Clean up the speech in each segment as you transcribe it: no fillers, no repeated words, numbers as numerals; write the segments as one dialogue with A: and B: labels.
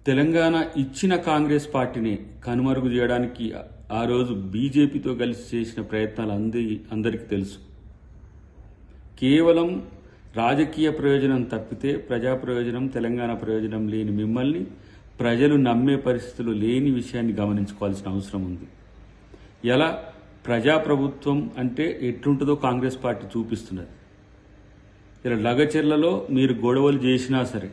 A: తెలంగాణ ఇచ్చిన కాంగ్రెస్ పార్టీని కనుమరుగు చేయడానికి ఆ రోజు బీజేపీతో కలిసి చేసిన ప్రయత్నాలు అందరికీ తెలుసు. కేవలం రాజకీయ ప్రయోజనం తప్పితే ప్రజా ప్రయోజనం, తెలంగాణ ప్రయోజనం లేని మిమ్మల్ని ప్రజలు నమ్మే పరిస్థితులు లేని విషయాన్ని గమనించుకోవాల్సిన అవసరం ఉంది. ఎలా ప్రజాప్రభుత్వం అంటే ఎట్లుంటుందో కాంగ్రెస్ పార్టీ చూపిస్తున్నది. ఇలా లగచెర్లలో మీరు గొడవలు చేసినా సరే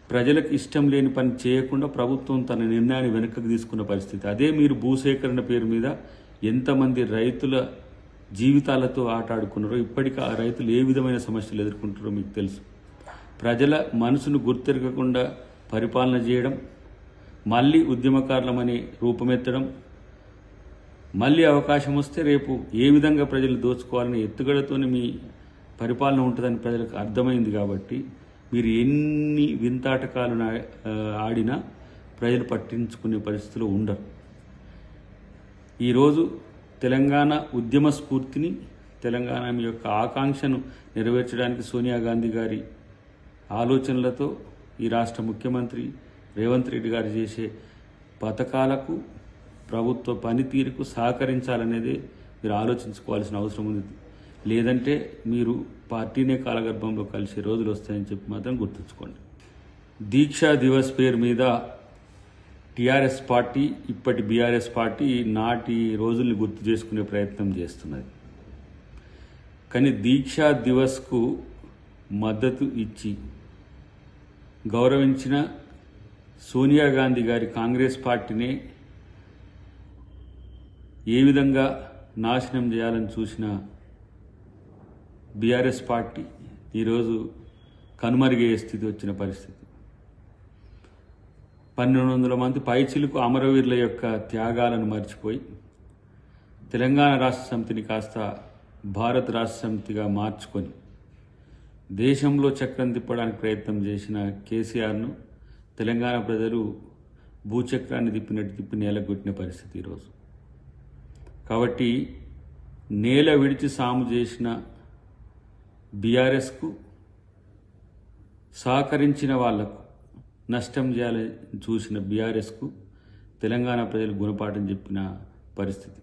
A: ప్రజలకు ఇష్టం లేని పని చేయకుండా ప్రభుత్వం తన నిర్ణయాన్ని వెనక్కి తీసుకున్న పరిస్థితి. అదే మీరు భూసేకరణ పేరు మీద ఎంతమంది రైతుల జీవితాలతో ఆటాడుకున్నారో, ఇప్పటికీ ఆ రైతులు ఏ విధమైన సమస్యలు ఎదుర్కొంటారో మీకు తెలుసు. ప్రజల మనసును గుర్తెరగకుండా పరిపాలన చేయడం, మళ్ళీ ఉద్యమకారులమని రూపమెత్తడం, మళ్ళీ అవకాశం వస్తే రేపు ఏ విధంగా ప్రజలు దోచుకోవాలని ఎత్తుగడతోనే మీ పరిపాలన ఉంటుందని ప్రజలకు అర్థమైంది. కాబట్టి మీరు ఎన్ని వింతాటకాలు ఆడినా ప్రజలు పట్టించుకునే పరిస్థితులు ఉండరు. ఈరోజు తెలంగాణ ఉద్యమ స్ఫూర్తిని, తెలంగాణ యొక్క ఆకాంక్షను నెరవేర్చడానికి సోనియా గాంధీ గారి ఆలోచనలతో ఈ రాష్ట్ర ముఖ్యమంత్రి రేవంత్ రెడ్డి గారు చేసే పథకాలకు, ప్రభుత్వ పనితీరుకు సహకరించాలనేదే మీరు ఆలోచించుకోవాల్సిన అవసరం ఉంది. లేదంటే మీరు పార్టీనే కాలగర్భంలో కలిసే రోజులు వస్తాయని చెప్పి మాత్రం గుర్తుంచుకోండి. దీక్షా దివస్ పేరు మీద టీఆర్ఎస్ పార్టీ, ఇప్పటి బీఆర్ఎస్ పార్టీ నాటి రోజుల్ని గుర్తు చేసుకునే ప్రయత్నం చేస్తున్నది. కానీ దీక్షా దివస్కు మద్దతు ఇచ్చి గౌరవించిన సోనియా గాంధీ గారి కాంగ్రెస్ పార్టీనే ఏ విధంగా నాశనం చేయాలని చూసిన బీఆర్ఎస్ పార్టీ ఈరోజు కనుమరుగయ్యే స్థితి వచ్చిన పరిస్థితి. 1200 మంది పైచిలుకు అమరవీరుల యొక్క త్యాగాలను మర్చిపోయి తెలంగాణ రాష్ట్ర సమితిని కాస్త భారత రాష్ట్ర సమితిగా మార్చుకొని దేశంలో చక్రం తిప్పడానికి ప్రయత్నం చేసిన కేసీఆర్ను తెలంగాణ ప్రజలు భూచక్రాన్ని తిప్పి నేలగొట్టిన పరిస్థితి ఈరోజు. కాబట్టి నేల విడిచి సాము చేసిన బీఆర్ఎస్కు సహకరించిన వాళ్లకు నష్టం చేయాలని చూసిన బీఆర్ఎస్కు తెలంగాణ ప్రజలు గుణపాఠం చెప్పిన పరిస్థితి.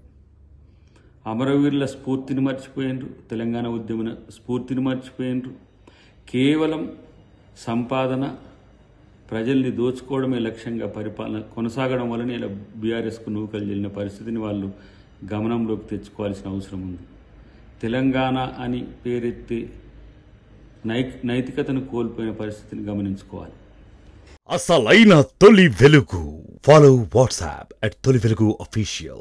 A: అమరవీరుల స్ఫూర్తిని మర్చిపోయినరు, తెలంగాణ ఉద్యమ స్ఫూర్తిని మర్చిపోయినరు. కేవలం సంపాదన, ప్రజల్ని దోచుకోవడమే లక్ష్యంగా పరిపాలన కొనసాగడం వలన ఇలా బీఆర్ఎస్కు నూకలు చెల్లిన పరిస్థితిని వాళ్ళు గమనంలోకి తెచ్చుకోవాల్సిన అవసరం ఉంది. తెలంగాణ అని పేరెత్తి నైతికతను కోల్పోయిన పరిస్థితిని గమనించుకోవాలి.
B: అసలైన తొలి వెలుగు. ఫాలో వాట్సాప్ @తొలి వెలుగు official.